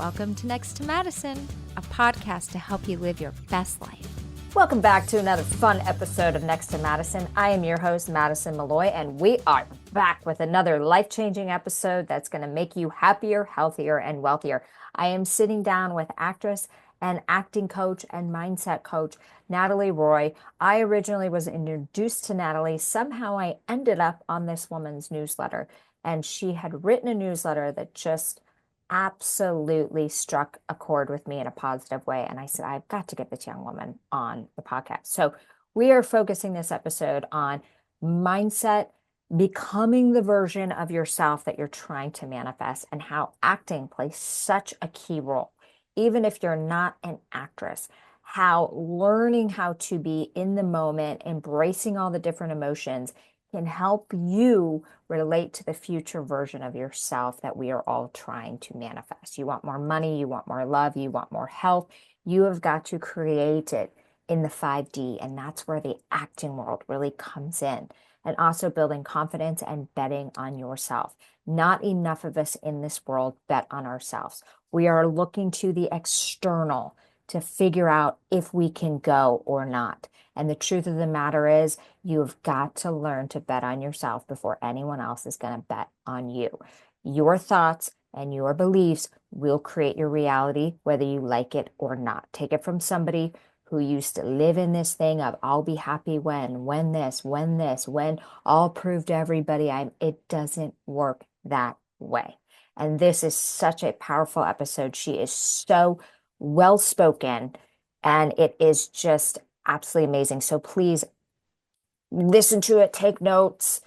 Welcome to Next to Madison, a podcast to help you live your best life. Welcome back to another fun episode of Next to Madison. I am your host, Madison Malloy, and we are back with another life-changing episode that's going to make you happier, healthier, and wealthier. I am sitting down with actress and acting coach and mindset coach, Natalie Roy. I originally was introduced to Natalie. Somehow I ended up on this woman's newsletter, and she had written a newsletter that just absolutely struck a chord with me in a positive way. And I said, I've got to get this young woman on the podcast. So we are focusing this episode on mindset, becoming the version of yourself that you're trying to manifest, and how acting plays such a key role. Even if you're not an actress, how learning how to be in the moment, embracing all the different emotions can help you relate to the future version of yourself that we are all trying to manifest. You want more money, you want more love, you want more health. You have got to create it in the 5D, and that's where the acting world really comes in. And also building confidence and betting on yourself. Not enough of us in this world bet on ourselves. We are looking to the external to figure out if we can go or not. And the truth of the matter is, you've got to learn to bet on yourself before anyone else is going to bet on you. Your thoughts and your beliefs will create your reality, whether you like it or not. Take it from somebody who used to live in this thing of I'll be happy when this, when I'll prove to everybody it doesn't work that way. And this is such a powerful episode. She is so well spoken, and it is just absolutely amazing. So please listen to it, take notes,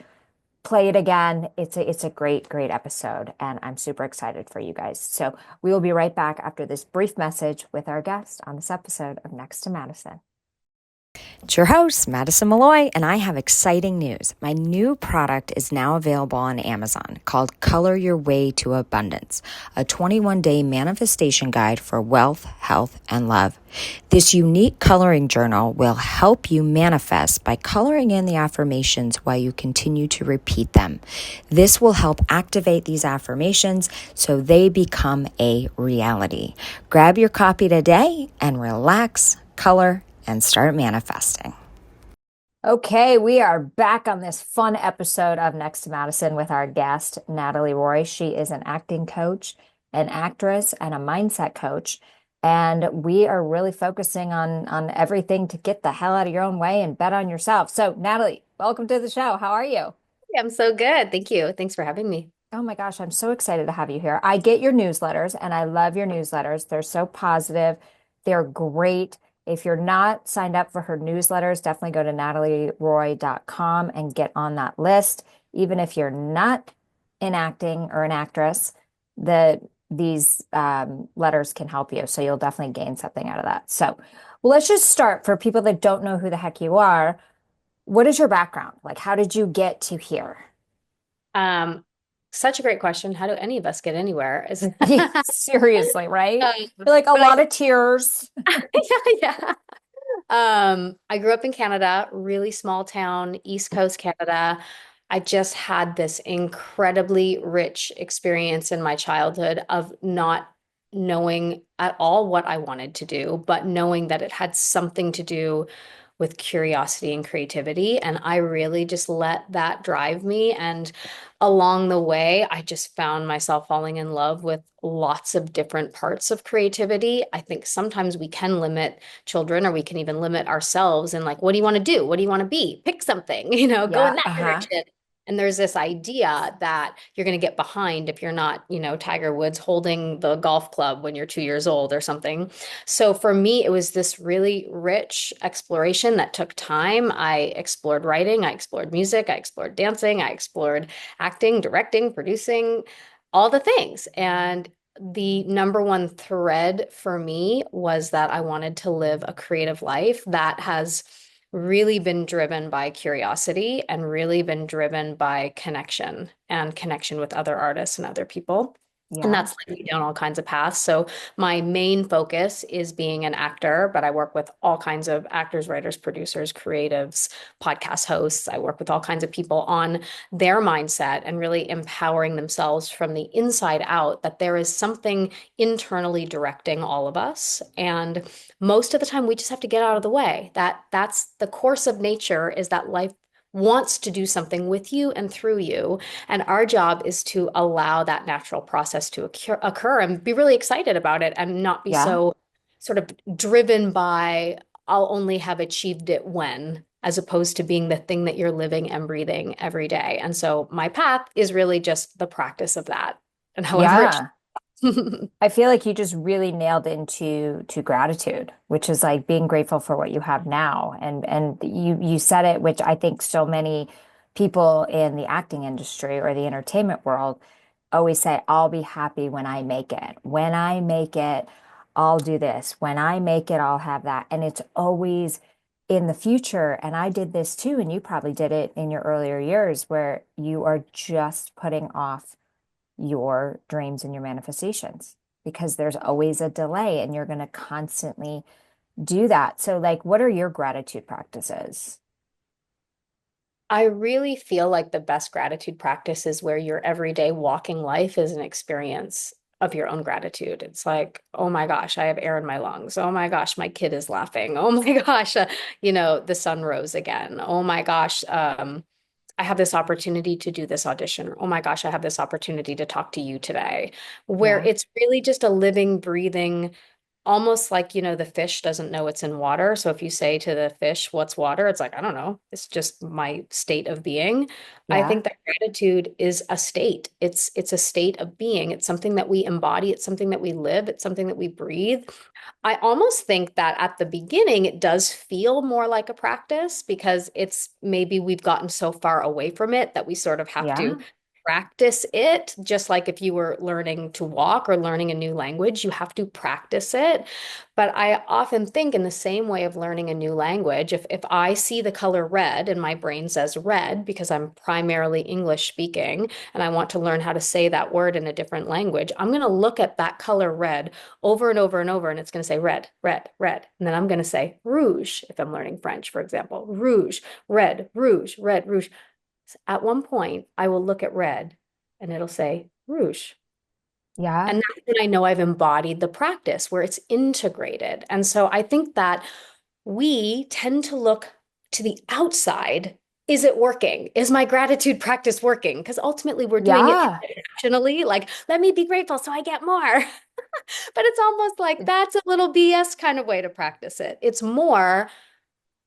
play it again. It's a great episode, and I'm super excited for you guys. So we will be right back after this brief message with our guest on this episode of Next to Madison. It's your host, Madison Malloy, and I have exciting news. My new product is now available on Amazon called Color Your Way to Abundance, a 21-day manifestation guide for wealth, health, and love. This unique coloring journal will help you manifest by coloring in the affirmations while you continue to repeat them. This will help activate these affirmations so they become a reality. Grab your copy today and relax, color, and start manifesting. Okay, we are back on this fun episode of Next to Madison with our guest, Natalie Roy. She is an acting coach, an actress, and a mindset coach. And we are really focusing on everything to get the hell out of your own way and bet on yourself. So, Natalie, welcome to the show. How are you? I'm so good. Thank you. Thanks for having me. Oh my gosh, I'm so excited to have you here. I get your newsletters, and I love your newsletters. They're so positive. They're great. If you're not signed up for her newsletters, definitely go to natalieroy.com and get on that list. Even if you're not in acting or an actress, these letters can help you. So you'll definitely gain something out of that. So, well, let's just start for people that don't know who the heck you are. What is your background? Like, how did you get to here? Such a great question. How do any of us get anywhere? Seriously, right? Like a lot of tears. Yeah. I grew up in Canada, really small town, East Coast Canada. I just had this incredibly rich experience in my childhood of not knowing at all what I wanted to do, but knowing that it had something to do with curiosity and creativity. And I really just let that drive me. And along the way, I just found myself falling in love with lots of different parts of creativity. I think sometimes we can limit children, or we can even limit ourselves, and like, what do you want to do? What do you want to be? Pick something, go in that direction. And there's this idea that you're going to get behind if you're not, Tiger Woods holding the golf club when you're 2 years old or something. So for me, it was this really rich exploration that took time. I explored writing, I explored music, I explored dancing, I explored acting, directing, producing, all the things. And the number one thread for me was that I wanted to live a creative life that has really been driven by curiosity and really been driven by connection and connection with other artists and other people. And Yeah. that's led me down all kinds of paths. So my main focus is being an actor, but I work with all kinds of actors, writers, producers, creatives, podcast hosts. I work with all kinds of people on their mindset and really empowering themselves from the inside out, that there is something internally directing all of us. And most of the time we just have to get out of the way. That's the course of nature, is that life wants to do something with you and through you. And our job is to allow that natural process to occur and be really excited about it and not be Yeah. so sort of driven by, I'll only have achieved it when, as opposed to being the thing that you're living and breathing every day. And so my path is really just the practice of that. And however it Yeah. I feel like you just really nailed into to gratitude, which is like being grateful for what you have now. And you said it, which I think so many people in the acting industry or the entertainment world always say, I'll be happy when I make it. When I make it, I'll do this. When I make it, I'll have that. And it's always in the future. And I did this too, and you probably did it in your earlier years where you are just putting off your dreams and your manifestations because there's always a delay and you're going to constantly do that. So, like, what are your gratitude practices? I really feel like the best gratitude practice is where your everyday walking life is an experience of your own gratitude. It's like, oh my gosh, I have air in my lungs. Oh my gosh, my kid is laughing. Oh my gosh, the sun rose again. Oh my gosh, I have this opportunity to do this audition. Oh my gosh, I have this opportunity to talk to you today, where Yeah. it's really just a living, breathing, almost like, the fish doesn't know it's in water. So if you say to the fish, what's water? It's like, I don't know. It's just my state of being. I Yeah. think that gratitude is a state. It's a state of being. It's something that we embody. It's something that we live. It's something that we breathe. I almost think that at the beginning, it does feel more like a practice because it's maybe we've gotten so far away from it that we sort of have to Yeah. practice it. Just like if you were learning to walk or learning a new language, you have to practice it. But I often think in the same way of learning a new language, if I see the color red and my brain says red because I'm primarily English speaking and I want to learn how to say that word in a different language, I'm going to look at that color red over and over and over, and it's going to say red, red, red. And then I'm going to say rouge if I'm learning French, for example, rouge, red, rouge, red, rouge. At one point, I will look at red and it'll say rouge. Yeah. And that's when I know I've embodied the practice where it's integrated. And so I think that we tend to look to the outside. Is it working? Is my gratitude practice working? Because ultimately we're doing it Yeah. transactionally, like, let me be grateful so I get more. But it's almost like that's a little BS kind of way to practice it. It's more,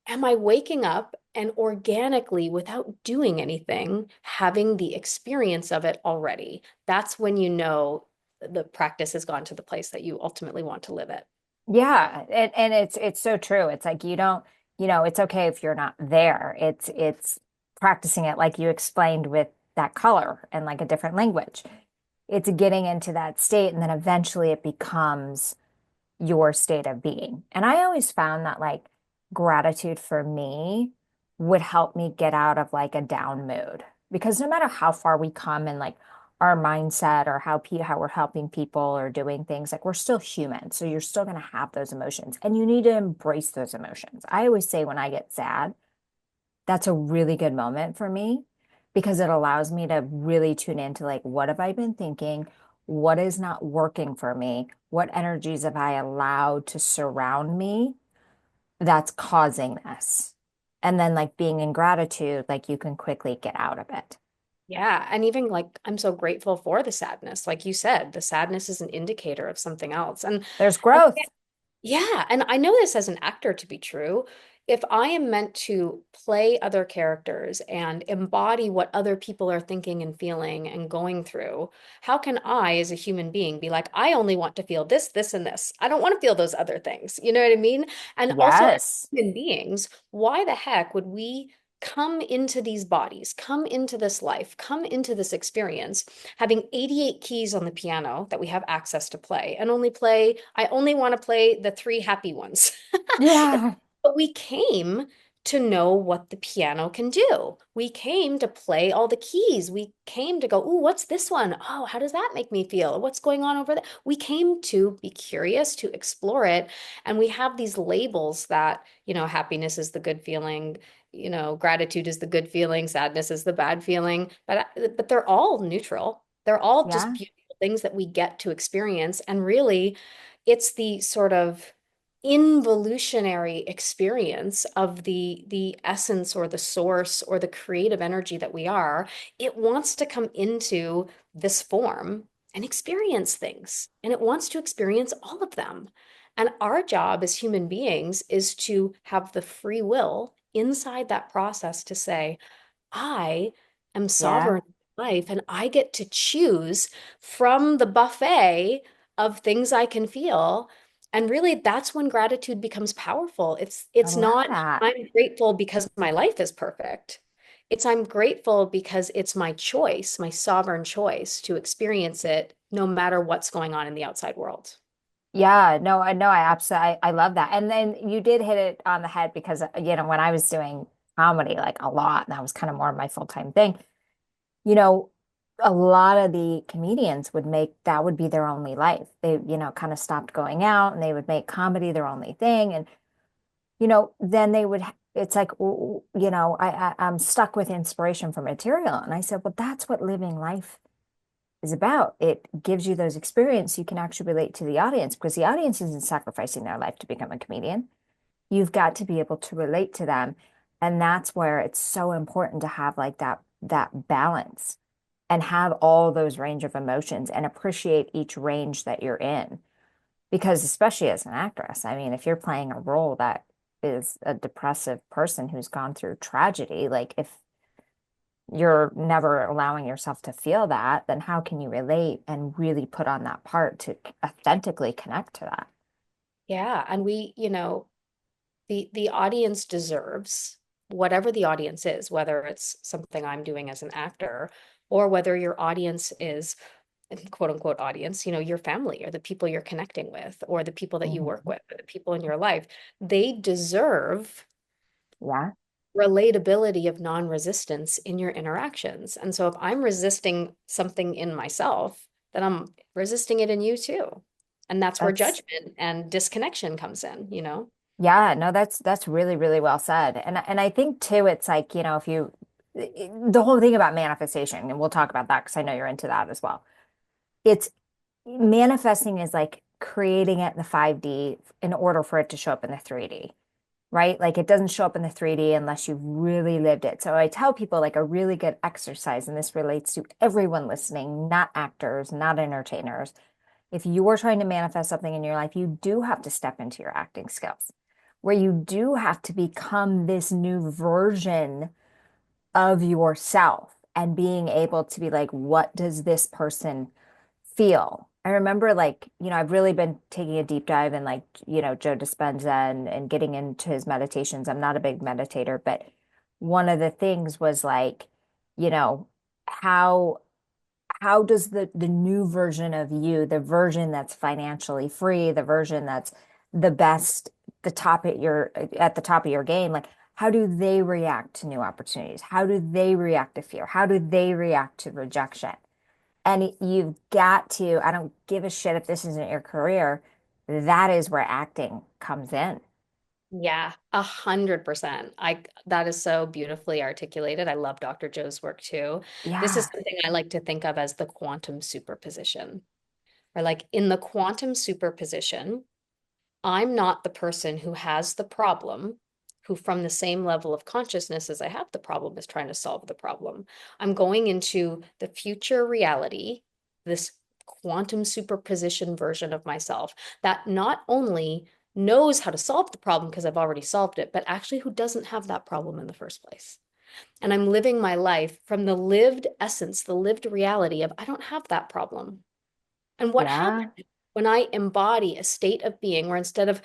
am I waking up and organically, without doing anything, having the experience of it already? That's when you know the practice has gone to the place that you ultimately want to live it. Yeah. And it's so true. It's like you don't, it's okay if you're not there. It's practicing it like you explained with that color and like a different language. It's getting into that state and then eventually it becomes your state of being. And I always found that like gratitude for me would help me get out of like a down mood because no matter how far we come in like our mindset or how we're helping people or doing things, like we're still human. So you're still going to have those emotions and you need to embrace those emotions. I always say when I get sad, that's a really good moment for me because it allows me to really tune into like, what have I been thinking? What is not working for me? What energies have I allowed to surround me that's causing this? And then like being in gratitude, like you can quickly get out of it. Yeah. And even like, I'm so grateful for the sadness. Like you said, the sadness is an indicator of something else. There's And growth. yeah, and I know this as an actor to be true. If I am meant to play other characters and embody what other people are thinking and feeling and going through, how can I, as a human being, be like, I only want to feel this, this, and this. I don't want to feel those other things. You know what I mean? And also, as Yes. human beings, why the heck would we come into these bodies, come into this life, come into this experience, having 88 keys on the piano that we have access to play and I only want to play the three happy ones. Yeah. But we came to know what the piano can do. We came to play all the keys. We came to go, "Ooh, what's this one? Oh, how does that make me feel? What's going on over there?" We came to be curious, to explore it. And we have these labels that, happiness is the good feeling, gratitude is the good feeling, sadness is the bad feeling, but they're all neutral. They're all just Yeah. beautiful things that we get to experience. And really, it's the sort of involutionary experience of the essence or the source or the creative energy that we are. It wants to come into this form and experience things, and it wants to experience all of them. And our job as human beings is to have the free will inside that process to say, I am Yeah. sovereign in life and I get to choose from the buffet of things I can feel. And really, that's when gratitude becomes powerful. I It's love not that. I'm grateful because my life is perfect. It's I'm grateful because it's my choice, my sovereign choice to experience it no matter what's going on in the outside world. Yeah, no, I know. I absolutely, I love that. And then you did hit it on the head because, when I was doing comedy, like a lot, and that was kind of more of my full-time thing, you know, a lot of the comedians would make that would be their only life. They, kind of stopped going out and they would make comedy their only thing. And, then they would, it's like, I'm stuck with inspiration for material. And I said, well, that's what living life is about. It gives you those experiences you can actually relate to the audience because the audience isn't sacrificing their life to become a comedian. You've got to be able to relate to them. And that's where it's so important to have like that balance and have all those range of emotions and appreciate each range that you're in. Because especially as an actress, I mean, if you're playing a role that is a depressive person who's gone through tragedy, like if you're never allowing yourself to feel that, then how can you relate and really put on that part to authentically connect to that? Yeah, and the audience deserves whatever the audience is, whether it's something I'm doing as an actor or whether your audience is quote unquote audience, your family or the people you're connecting with or the people that you work Mhm. with, or the people in your life. They deserve Yeah, relatability of non-resistance in your interactions. And so if I'm resisting something in myself, then I'm resisting it in you too. And that's where that's judgment and disconnection comes in. yeah, no, that's really, really well said. And I think too, it's like, if you the whole thing about manifestation, and we'll talk about that because I know you're into that as well. It's manifesting is like creating it in the 5D in order for it to show up in the 3D. Right? Like it doesn't show up in the 3D unless you've really lived it. So I tell people like a really good exercise, and this relates to everyone listening, not actors, not entertainers. If you are trying to manifest something in your life, you do have to step into your acting skills, where you do have to become this new version of yourself and being able to be like, what does this person feel? I remember like, I've really been taking a deep dive in like, Joe Dispenza and getting into his meditations. I'm not a big meditator, but one of the things was like, you know, how how does the new version of you, the version that's financially free, the version that's the best, at the top of your game, like how do they react to new opportunities? How do they react to fear? How do they react to rejection? And you've got to, I don't give a shit if this isn't your career. That is where acting comes in. Yeah, 100%. That is so beautifully articulated. I love Dr. Joe's work too. This is Yeah, something I like to think of as the quantum superposition. Or like in the quantum superposition, I'm not the person who has the problem, who from the same level of consciousness as I have the problem is trying to solve the problem. I'm going into the future reality, this quantum superposition version of myself that not only knows how to solve the problem because I've already solved it, but actually who doesn't have that problem in the first place. And I'm living my life from the lived essence, the lived reality of I don't have that problem. And what yeah, happens when I embody a state of being where instead of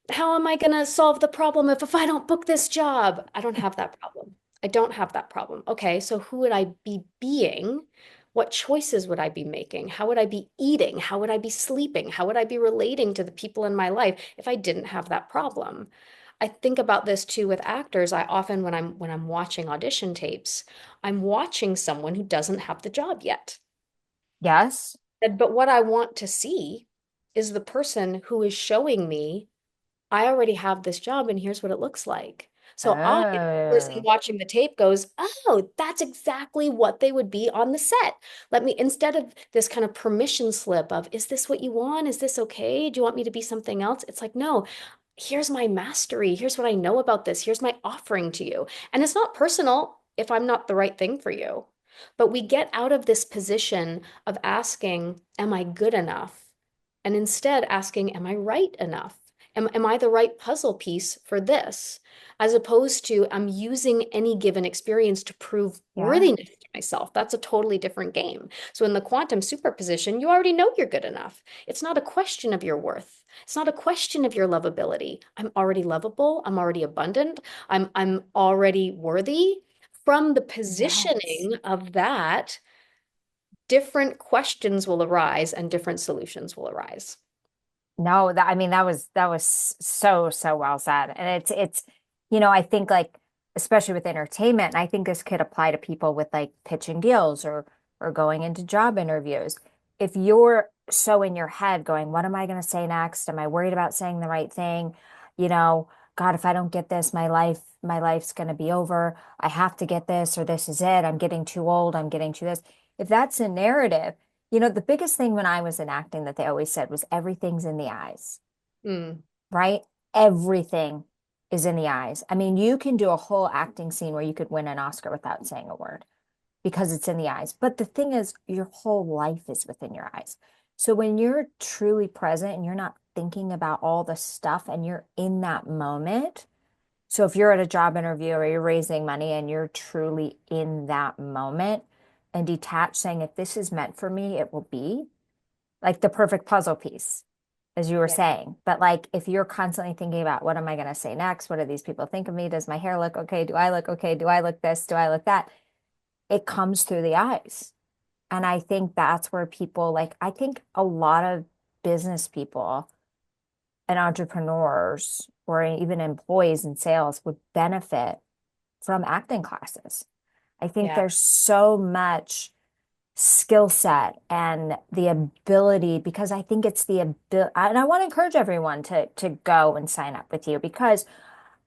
how am I going to solve the problem if I don't book this job? I don't have that problem. I don't have that problem. Okay, so who would I be being? What choices would I be making? How would I be eating? How would I be sleeping? How would I be relating to the people in my life if I didn't have that problem? I think about this too with actors. I often, when I'm watching audition tapes, I'm watching someone who doesn't have the job yet. Yes. But what I want to see is the person who is showing me, I already have this job and here's what it looks like. So I, the person Oh, watching the tape goes, oh, that's exactly what they would be on the set. Let me, instead of this kind of permission slip of, is this what you want? Is this okay? Do you want me to be something else? It's like, no, here's my mastery. Here's what I know about this. Here's my offering to you. And it's not personal if I'm not the right thing for you. But we get out of this position of asking, am I good enough? And instead asking, am I right enough? Am I the right puzzle piece for this? As opposed to, I'm using any given experience to prove yeah. worthiness to myself. That's a totally different game. So in the quantum superposition, you already know you're good enough. It's not a question of your worth. It's not a question of your lovability. I'm already lovable. I'm already abundant. I'm already worthy. From the Yes. positioning of that, different questions will arise and different solutions will arise. No, that I mean that was so well said. And it's I think like especially with entertainment, and I think this could apply to people with like pitching deals or going into job interviews. If you're so in your head going, what am I going to say next? Am I worried about saying the right thing? You know, God, if I don't get this, my life's going to be over. I have to get this or this is it. I'm getting too old. I'm getting too this. If that's a narrative, the biggest thing when I was in acting that they always said was everything's in the eyes, Mm, right? Everything is in the eyes. I mean, you can do a whole acting scene where you could win an Oscar without saying a word because it's in the eyes. But the thing is, your whole life is within your eyes. So when you're truly present and you're not thinking about all the stuff and you're in that moment, so if you're at a job interview or you're raising money and you're truly in that moment and detached, saying, if this is meant for me, it will be like the perfect puzzle piece, as you were yeah. saying. But like if you're constantly thinking about what am I going to say next? What do these people think of me? Does my hair look okay? Do I look okay? Do I look this? Do I look that? It comes through the eyes. And I think that's where people like, I think a lot of business people and entrepreneurs or even employees in sales would benefit from acting classes. I think Yeah. there's so much skill set and the ability because I think it's the ability and I want to encourage everyone to go and sign up with you because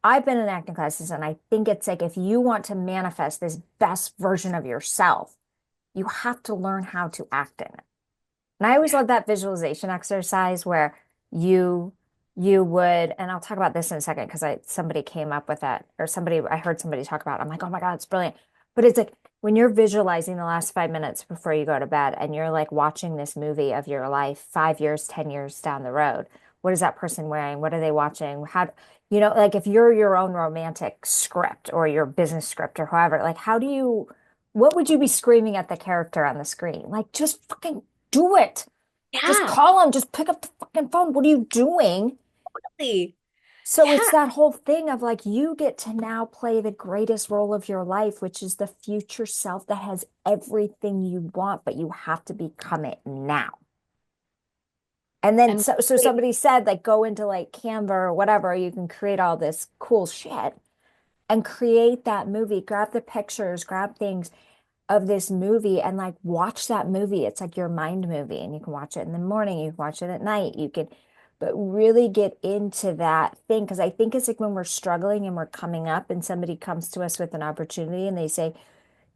I've been in acting classes and I think it's like if you want to manifest this best version of yourself, you have to learn how to act in it. And I always Yeah. love that visualization exercise where you you would, and I'll talk about this in a second because somebody came up with that, or I heard somebody talk about it. I'm like, oh my God, it's brilliant. But it's like when you're visualizing the last 5 minutes before you go to bed and you're like watching this movie of your life 5 years, 10 years down the road. What is that person wearing? What are they watching? Like if you're your own romantic script or your business script or however, like what would you be screaming at the character on the screen? Like just fucking do it. Just Yeah. call him. Just pick up the fucking phone. What are you doing? Totally. So it's Yeah. that whole thing of like you get to now play the greatest role of your life, which is the future self that has everything you want, but you have to become it now. And then And so somebody said like go into like Canva or whatever, you can create all this cool shit and create that movie, grab the pictures, grab things of this movie and like watch that movie. It's like your mind movie and you can watch it in the morning, you can watch it at night, but really get into that thing. Because I think it's like when we're struggling and we're coming up and somebody comes to us with an opportunity and they say,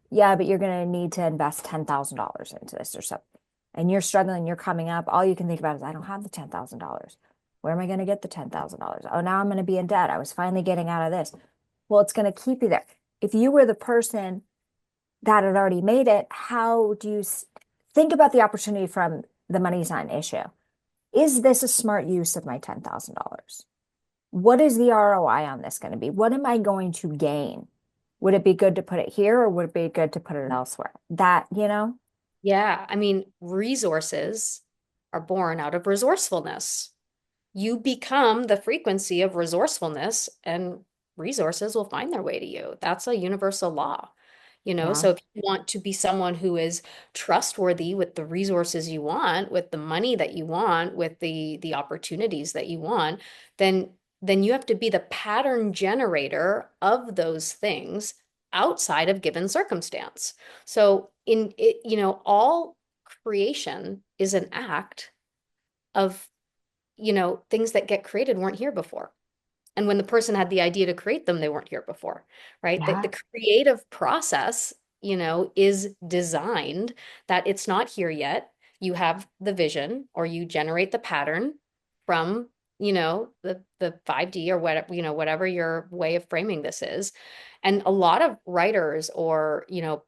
yeah, but you're going to need to invest $10,000 into this or something. And you're struggling, you're coming up, all you can think about is, I don't have the $10,000. Where am I going to get the $10,000? Oh, now I'm going to be in debt. I was finally getting out of this. Well, it's going to keep you there. If you were the person that had already made it, how do you think about the opportunity from the money's not an issue? Is this a smart use of my $10,000? What is the ROI on this going to be? What am I going to gain? Would it be good to put it here or would it be good to put it elsewhere? yeah, I mean, resources are born out of resourcefulness. You become the frequency of resourcefulness, and resources will find their way to you. That's a universal law. Yeah, So if you want to be someone who is trustworthy with the resources you want, with the money that you want, with the opportunities that you want, then then you have to be the pattern generator of those things outside of given circumstance. So in it, all creation is an act of, things that get created weren't here before. And when the person had the idea to create them, they weren't here before, right? The Yeah. creative process, is designed that it's not here yet. You have the vision or you generate the pattern from, the 5D or whatever, whatever your way of framing this is. And a lot of writers or,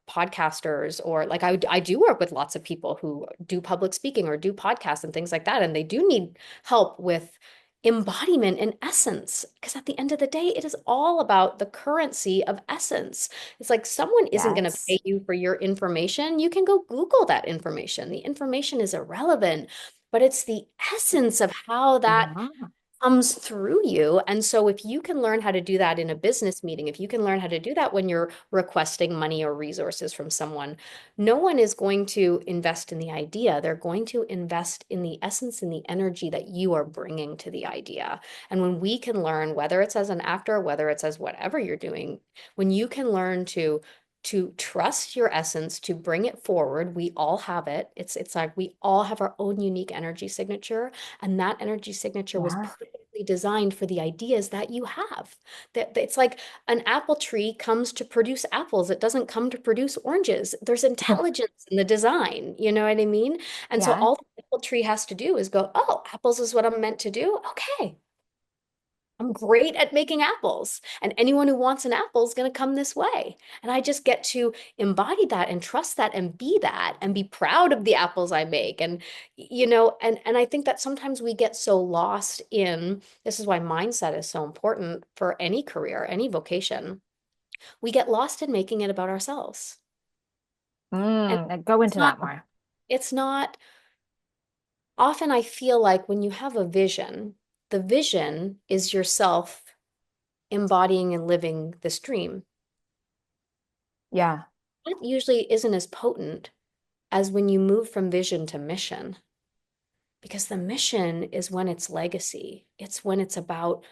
podcasters or like I do work with lots of people who do public speaking or do podcasts and things like that. And they do need help with embodiment in essence, because at the end of the day, it is all about the currency of essence. It's like someone isn't going to Yes. pay you for your information. You can go Google that information. The information is irrelevant, but it's the essence of how that Yeah. comes through you. And so if you can learn how to do that in a business meeting, if you can learn how to do that when you're requesting money or resources from someone, no one is going to invest in the idea. They're going to invest in the essence and the energy that you are bringing to the idea. And when we can learn, whether it's as an actor, whether it's as whatever you're doing, when you can learn to trust your essence, to bring it forward, we all have it. It's like we all have our own unique energy signature, and that energy signature was Yeah. perfectly designed for the ideas that you have. That it's like an apple tree comes to produce apples. It doesn't come to produce oranges. There's intelligence in the design, you know what I mean? And so Yeah. all the apple tree has to do is go, oh, apples is what I'm meant to do. Okay. I'm great at making apples, and anyone who wants an apple is going to come this way. And I just get to embody that and trust that and be proud of the apples I make. And and I think that sometimes we get so lost in, this is why mindset is so important for any career, any vocation. We get lost in making it about ourselves. And Go it's into not that more. it's not often I feel like when you have a vision, the vision is yourself embodying and living this dream. Yeah. That usually isn't as potent as when you move from vision to mission, because the mission is when it's legacy. It's when it's about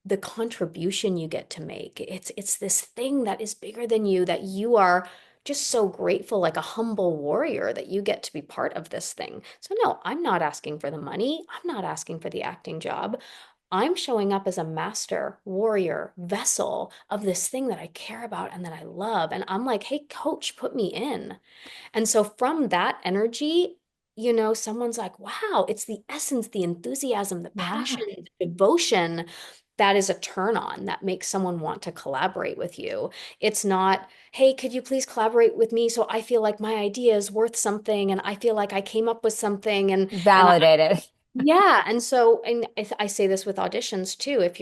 the contribution you get to make. It's this thing that is bigger than you, that you are just so grateful, like a humble warrior, that you get to be part of this thing. So no, I'm not asking for the money. I'm not asking for the acting job. I'm showing up as a master, warrior, vessel of this thing that I care about and that I love. And I'm like, hey, coach, put me in. And so from that energy, someone's like, wow, it's the essence, the enthusiasm, the Yeah. passion, the devotion that is a turn on that makes someone want to collaborate with you. It's not, hey, could you please collaborate with me so I feel like my idea is worth something and I feel like I came up with something and Validated. yeah, and so and I say this with auditions too. If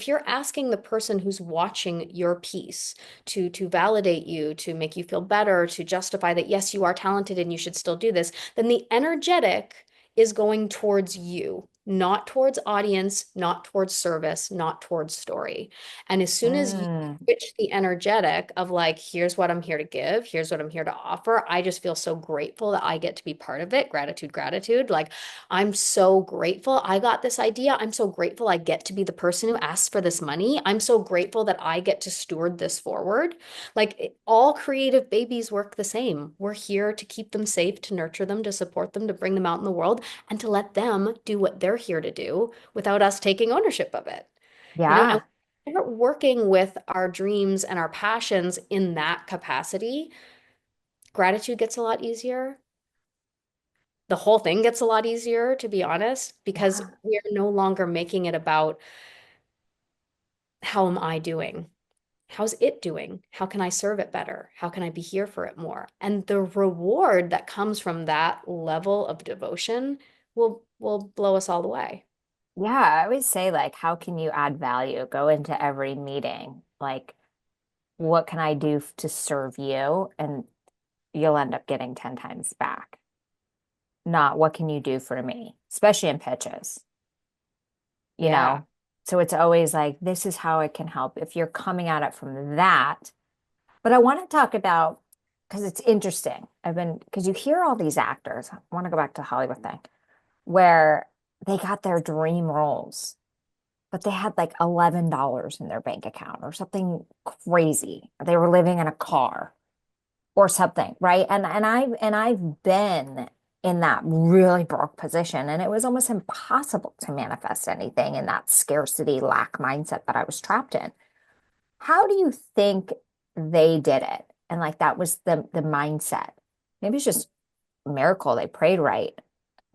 you're asking the person who's watching your piece to validate you, to make you feel better, to justify that yes, you are talented and you should still do this, then the energetic is going towards you, not towards audience, not towards service, not towards story. And as soon as you Mm, switch the energetic of like, here's what I'm here to give, here's what I'm here to offer, I just feel so grateful that I get to be part of it. Gratitude, gratitude. Like I'm so grateful I got this idea. I'm so grateful I get to be the person who asks for this money. I'm so grateful that I get to steward this forward. Like all creative babies work the same. We're here to keep them safe, to nurture them, to support them, to bring them out in the world, and to let them do what they're here to do without us taking ownership of it. And yeah. we start working with our dreams and our passions in that capacity, gratitude gets a lot easier. The whole thing gets a lot easier, to be honest, because Yeah. we're no longer making it about how am I doing? How's it doing? How can I serve it better? How can I be here for it more? And the reward that comes from that level of devotion will blow us all the way. Yeah. I always say, like, how can you add value? Go into every meeting. Like, what can I do to serve you? And you'll end up getting 10 times back. Not what can you do for me, especially in pitches, you Yeah. know? So it's always like, this is how it can help if you're coming at it from that. But I want to talk about, because it's interesting. Because you hear all these actors, I want to go back to the Hollywood thing, where they got their dream roles. but they had like $11 in their bank account or something crazy. They were living in a car or something, right? And I've been in that really broke position, and it was almost impossible to manifest anything in that scarcity lack mindset that I was trapped in. How do you think they did it? And like that was the mindset. Maybe it's just a miracle they prayed right.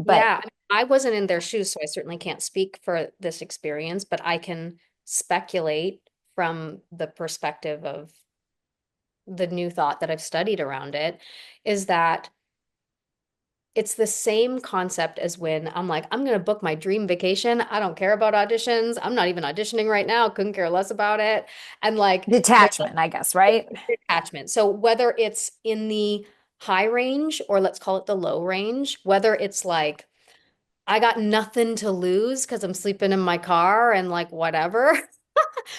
But Yeah, I mean, I wasn't in their shoes, so I certainly can't speak for this experience, but I can speculate from the perspective of the new thought that I've studied around it, is that it's the same concept as when I'm like, I'm going to book my dream vacation. I don't care about auditions. I'm not even auditioning right now. Couldn't care less about it. And like, there's detachment, I guess, right? attachment. So whether it's in the high range or let's call it the low range, whether it's like, I got nothing to lose because I'm sleeping in my car and like whatever,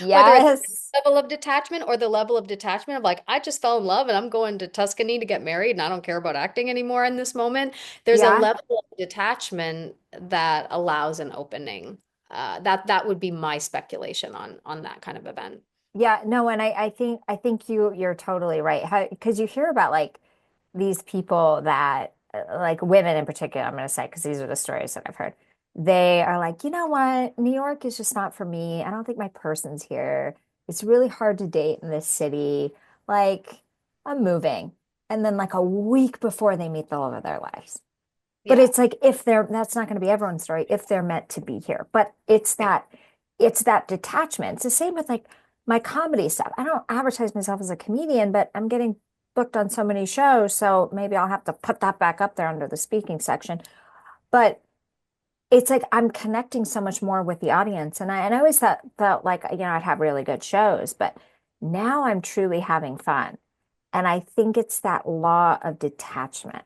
whether it's Yes. level of detachment or the level of detachment of like, I just fell in love and I'm going to Tuscany to get married and I don't care about acting anymore in this moment. There's a Yeah. level of detachment that allows an opening. That would be my speculation on that kind of event. Yeah, no, and I think you're totally right. Because you hear about like these people that like women in particular, I'm going to say, because these are the stories that I've heard. They are like, you know what? New York is just not for me. I don't think my person's here. It's really hard to date in this city. Like, I'm moving. And then like a week before they meet the love of their lives. But Yeah. it's like if they're that's not going to be everyone's story if they're meant to be here. But Yeah. it's that detachment. It's the same with like my comedy stuff. I don't advertise myself as a comedian, but I'm getting booked on so many shows, so maybe I'll have to put that back up there under the speaking section. But it's like I'm connecting so much more with the audience, and I always felt like I'd have really good shows, but now I'm truly having fun. And I think it's that law of detachment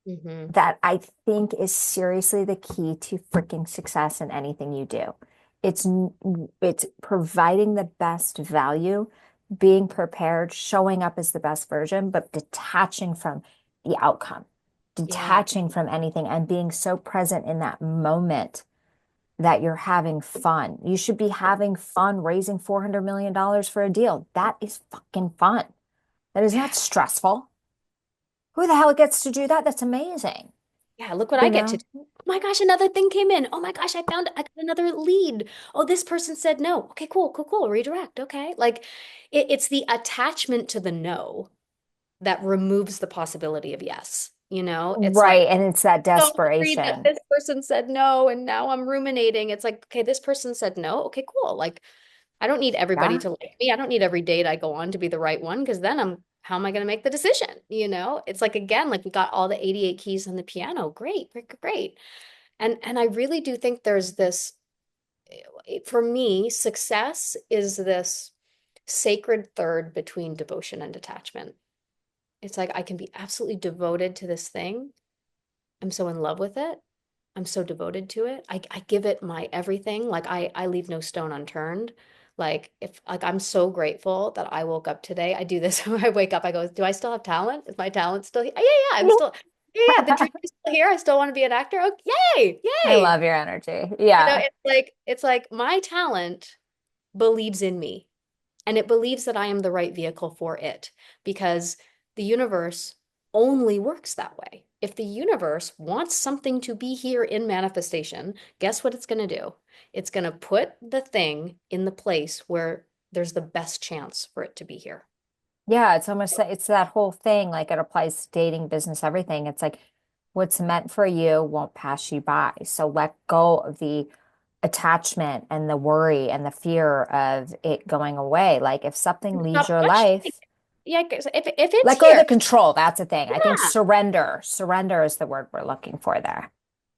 Hmm. that I think is seriously the key to freaking success in anything you do. It's providing the best value, being prepared, showing up as the best version, but detaching from the outcome, Yeah. detaching from anything and being so present in that moment that you're having fun. You should be having fun raising $400 million for a deal. That is fucking fun. That is Yeah. not stressful. Who the hell gets to do that? That's amazing. Yeah, look what I You get to know? do. Oh my gosh, another thing came in. Oh my gosh, I got another lead. Oh, this person said no. Okay, cool, cool, cool. Redirect. Okay. Like it's the attachment to the no that removes the possibility of yes. It's like, Right. And it's that so worried that desperation. this person said no, and now I'm ruminating. It's like, okay, this person said no. Okay, cool. Like I don't need everybody Yeah. to like me. I don't need every date I go on to be the right one because then how am I going to make the decision? It's like, again, like we got all the 88 keys on the piano. Great, great, great. And I really do think there's this, for me, success is this sacred third between devotion and detachment. It's like I can be absolutely devoted to this thing. I'm so in love with it. I'm so devoted to it. I give it my everything. Like I leave no stone unturned. Like if like I'm so grateful that I woke up today. I do this when I wake up. I go, do I still have talent? Is my talent still here? Yeah, yeah, I'm still, yeah, yeah. The dream is still here. I still want to be an actor. Oh, yay, I yay. love your energy. Yeah. It's like my talent believes in me and it believes that I am the right vehicle for it because the universe only works that way. If the universe wants something to be here in manifestation, guess what it's going to do? It's going to put the thing in the place where there's the best chance for it to be here. Yeah. It's that whole thing. Like it applies to dating, business, everything. It's like what's meant for you won't pass you by. So let go of the attachment and the worry and the fear of it going away. Like if something And leaves stop your questioning it. life, Yeah, 'cause if it's let go of the here, control. That's the thing. I think yeah. surrender. Surrender is the word we're looking for there.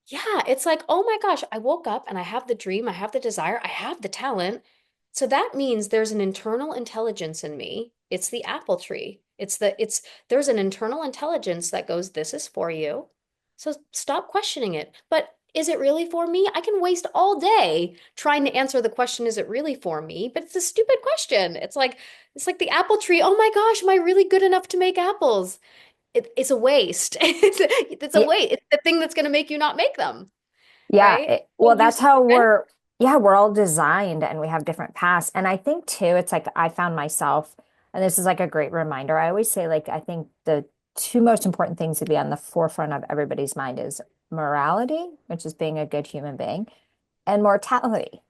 Yeah, it's like, oh my gosh, I woke up and I have the dream, I have the desire, I have the talent. So that means there's an internal intelligence in me. It's the apple tree. There's an internal intelligence that goes, this is for you. So stop questioning it. But is it really for me? I can waste all day trying to answer the question, is it really for me? But it's a stupid question. It's like the apple tree. Oh my gosh, am I really good enough to make apples? It's a waste. It's a Yeah. waste. It's the thing that's going to make you not make them, Yeah. right? So Well, you that's how surrender. Yeah, we're all designed and we have different paths. And I think too, it's like I found myself, and this is like a great reminder. I always say, like, I think the two most important things to be on the forefront of everybody's mind is morality, which is being a good human being, and mortality.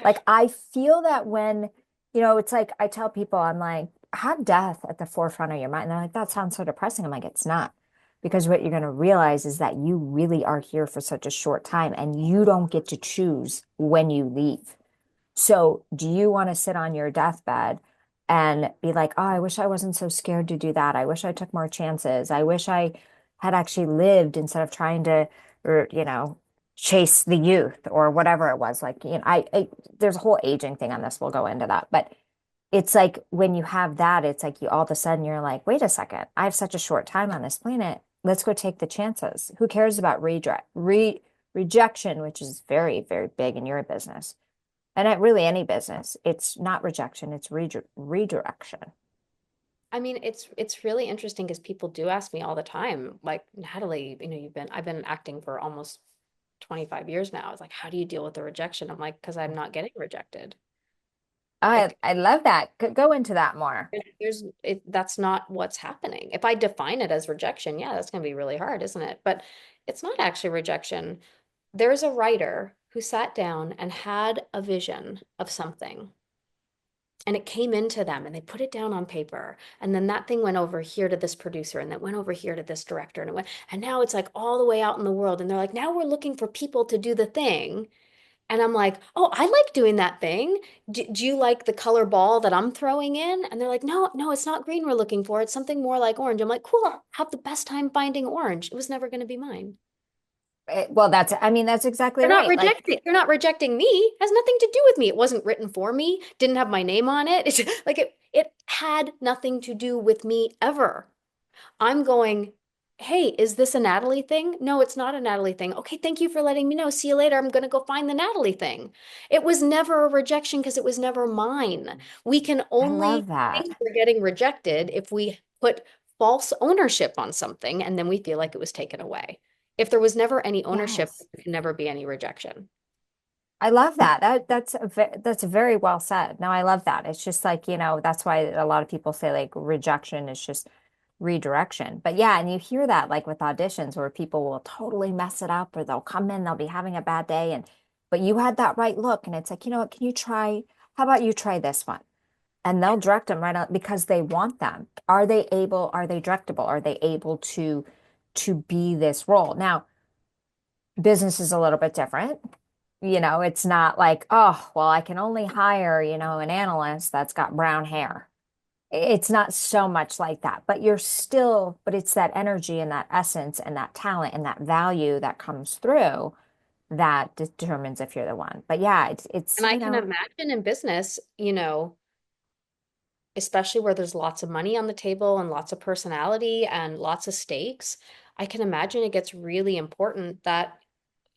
Like, I feel that when, it's like I tell people, I'm like, have death at the forefront of your mind. And they're like, that sounds so depressing. I'm like, it's not. Because what you're going to realize is that you really are here for such a short time and you don't get to choose when you leave. So, do you want to sit on your deathbed and be like, oh, I wish I wasn't so scared to do that. I wish I took more chances. I wish I had actually lived instead of trying to, or, chase the youth or whatever it was. Like, there's a whole aging thing on this. We'll go into that. But it's like when you have that, it's like you all of a sudden you're like, wait a second, I have such a short time on this planet. Let's go take the chances. Who cares about rejection, which is very, very big in your business? And at really any business, it's not rejection, it's redirection. I mean, it's really interesting because people do ask me all the time, like, Natalie, I've been acting for almost 25 years now. It's like, how do you deal with the rejection? I'm like, because I'm not getting rejected. Like, I love that. Go into that more. that's not what's happening. If I define it as rejection, yeah, that's going to be really hard, isn't it? But it's not actually rejection. There's a writer who sat down and had a vision of something, and it came into them and they put it down on paper, and then that thing went over here to this producer and that went over here to this director, and now it's like all the way out in the world, and they're like, now we're looking for people to do the thing. And I'm like, oh, I like doing that thing. Do you like the color ball that I'm throwing in? And they're like, no, no, it's not green we're looking for. It's something more like orange. I'm like, cool, I'll have the best time finding orange. It was never going to be mine. Well, I mean, that's exactly right. Like, They're not rejecting me. It has nothing to do with me. It wasn't written for me, didn't have my name on it. It's like it had nothing to do with me ever. I'm going, hey, is this a Natalie thing? No, it's not a Natalie thing. Okay, thank you for letting me know. See you later. I'm going to go find the Natalie thing. It was never a rejection because it was never mine. We can I love only that. think we're getting rejected if we put false ownership on something and then we feel like it was taken away. If there was never any ownership, Yes. there can never be any rejection. I love that. That's very well said. No, I love that. It's just like, that's why a lot of people say like rejection is just redirection. But yeah, and you hear that like with auditions where people will totally mess it up or they'll come in, they'll be having a bad day and but you had that right look and it's like, you know what, can you try, how about you try this one? And they'll direct them right out because they want them. Are they directable? Are they able to be this role? Now, business is a little bit different. It's not like, oh, well, I can only hire, an analyst that's got brown hair. It's not so much like that, but but it's that energy and that essence and that talent and that value that comes through that determines if you're the one. But yeah, it's, And I can imagine in business, especially where there's lots of money on the table and lots of personality and lots of stakes, I can imagine it gets really important that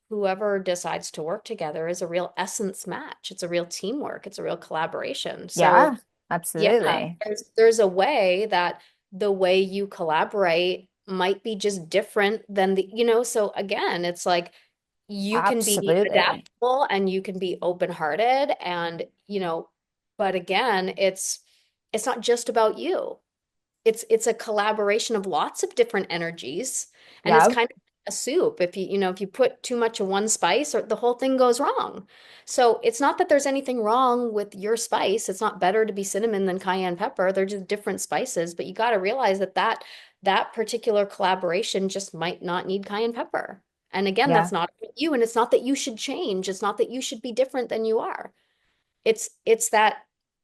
whoever decides to work together is a real essence match. It's a real teamwork. It's a real collaboration. So yeah, yeah, absolutely. there's a way that the way you collaborate might be just different than so again, it's like you can be Absolutely. adaptable and you can be open-hearted and but again, it's not just about you. It's a collaboration of lots of different energies, and it's Yeah, kind of a soup. If you put too much of one spice, or the whole thing goes wrong. So it's not that there's anything wrong with your spice. It's not better to be cinnamon than cayenne pepper. They're just different spices, but you got to realize that particular collaboration just might not need cayenne pepper. And again, yeah, that's not you, and it's not that you should change. It's not that you should be different than you are. It's that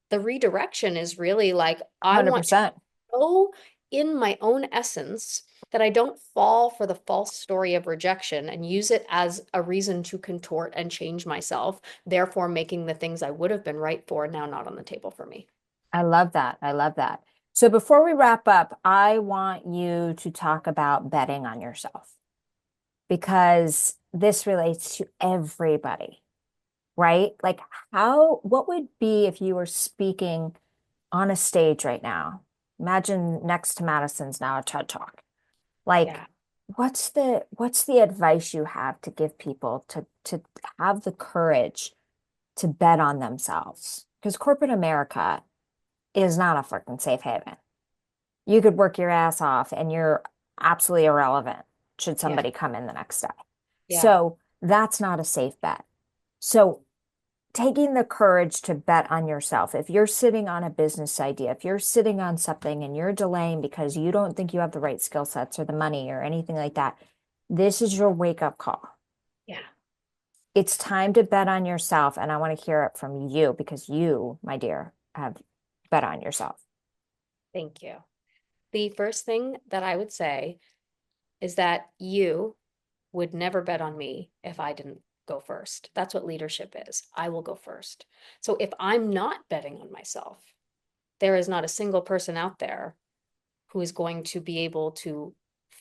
the redirection is really like, I want to 100%. so in my own essence that I don't fall for the false story of rejection and use it as a reason to contort and change myself, therefore making the things I would have been right for now not on the table for me. I love that. I love that. So before we wrap up, I want you to talk about betting on yourself because this relates to everybody, right? Like what would be if you were speaking on a stage right now? Imagine next to Madison's now a TED Talk. Like, Yeah. what's the advice you have to give people to have the courage to bet on themselves because corporate America is not a freaking safe haven. You could work your ass off and you're absolutely irrelevant should Yeah. somebody come in the next day. Yeah. So that's not a safe bet. So taking the courage to bet on yourself. If you're sitting on a business idea, if you're sitting on something and you're delaying because you don't think you have the right skill sets or the money or anything like that, this is your wake up call. Yeah. It's time to bet on yourself. And I want to hear it from you because you, my dear, have bet on yourself. Thank you. The first thing that I would say is that you would never bet on me if I didn't go first. That's what leadership is. I will go first. So if I'm not betting on myself, there is not a single person out there who is going to be able to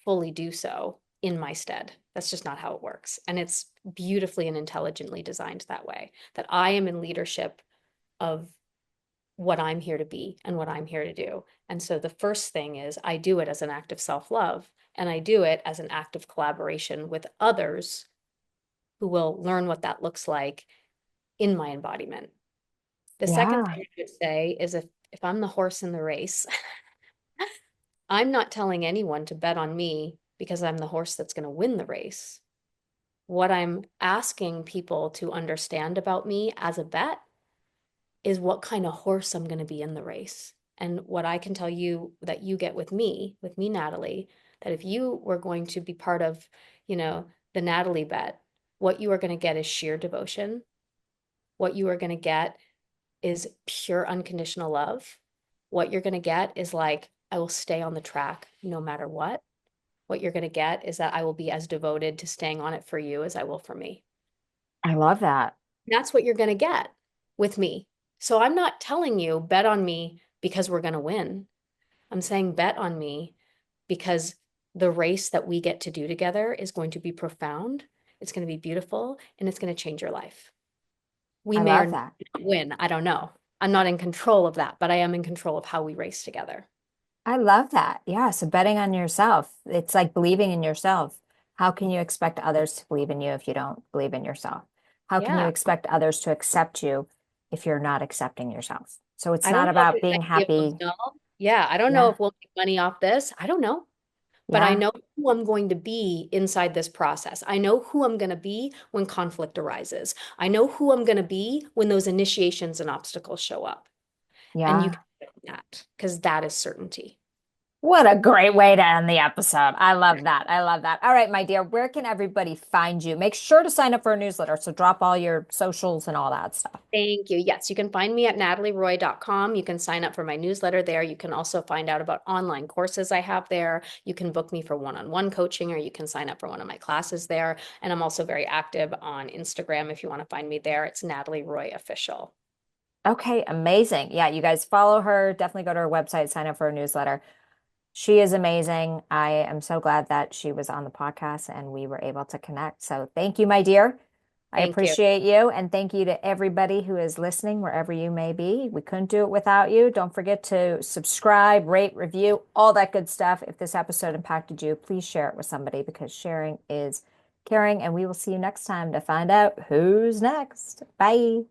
fully do so in my stead. That's just not how it works. And it's beautifully and intelligently designed that way, that I am in leadership of what I'm here to be and what I'm here to do. And so the first thing is I do it as an act of self-love, and I do it as an act of collaboration with others who will learn what that looks like in my embodiment. The second Yeah, thing I would say is if I'm the horse in the race, I'm not telling anyone to bet on me because I'm the horse that's going to win the race. What I'm asking people to understand about me as a bet is what kind of horse I'm going to be in the race. And what I can tell you that you get with me, Natalie, that if you were going to be part of, the Natalie bet, what you are going to get is sheer devotion. What you are going to get is pure unconditional love. What you're going to get is like, I will stay on the track no matter what. What you're going to get is that I will be as devoted to staying on it for you as I will for me. I love that. That's what you're going to get with me. So I'm not telling you bet on me because we're going to win. I'm saying bet on me because the race that we get to do together is going to be profound. It's going to be beautiful and it's going to change your life. We I may or love not that. win. I don't know. I'm not in control of that, but I am in control of how we race together. I love that. Yeah. So betting on yourself, it's like believing in yourself. How can you expect others to believe in you if you don't believe in yourself? How can you Yeah. expect others to accept you if you're not accepting yourself? So it's I not don't know if about it's being any of those, happy. no. Yeah, I don't know Yeah. if we'll make money off this. I don't know. But I Yeah. know who I'm going to be inside this process. I know who I'm going to be when conflict arises. I know who I'm going to be when those initiations and obstacles show up. And you Yeah. can do that because that is certainty. What a great way to end the episode. I love that. I love that. All right, my dear, where can everybody find you? Make sure to sign up for a newsletter. So drop all your socials and all that stuff. Thank you. Yes, you can find me at natalieroy.com. You can sign up for my newsletter there. You can also find out about online courses I have there. You can book me for one-on-one coaching, or you can sign up for one of my classes there. And I'm also very active on Instagram if you want to find me there. It's Natalie Roy Official. Okay, amazing. Yeah, you guys follow her. Definitely go to her website, sign up for her newsletter. She is amazing. I am so glad that she was on the podcast and we were able to connect. So thank you, my dear. I Thank you. appreciate you. And thank you to everybody who is listening, wherever you may be. We couldn't do it without you. Don't forget to subscribe, rate, review, all that good stuff. If this episode impacted you, please share it with somebody because sharing is caring. And we will see you next time to find out who's next. Bye.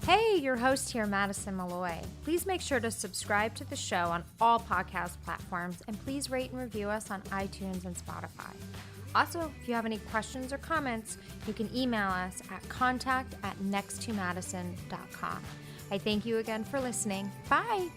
Hey, your host here, Madison Malloy. Please make sure to subscribe to the show on all podcast platforms, and please rate and review us on iTunes and Spotify. Also, if you have any questions or comments, you can email us at contact@nexttomadison.com. I thank you again for listening. Bye.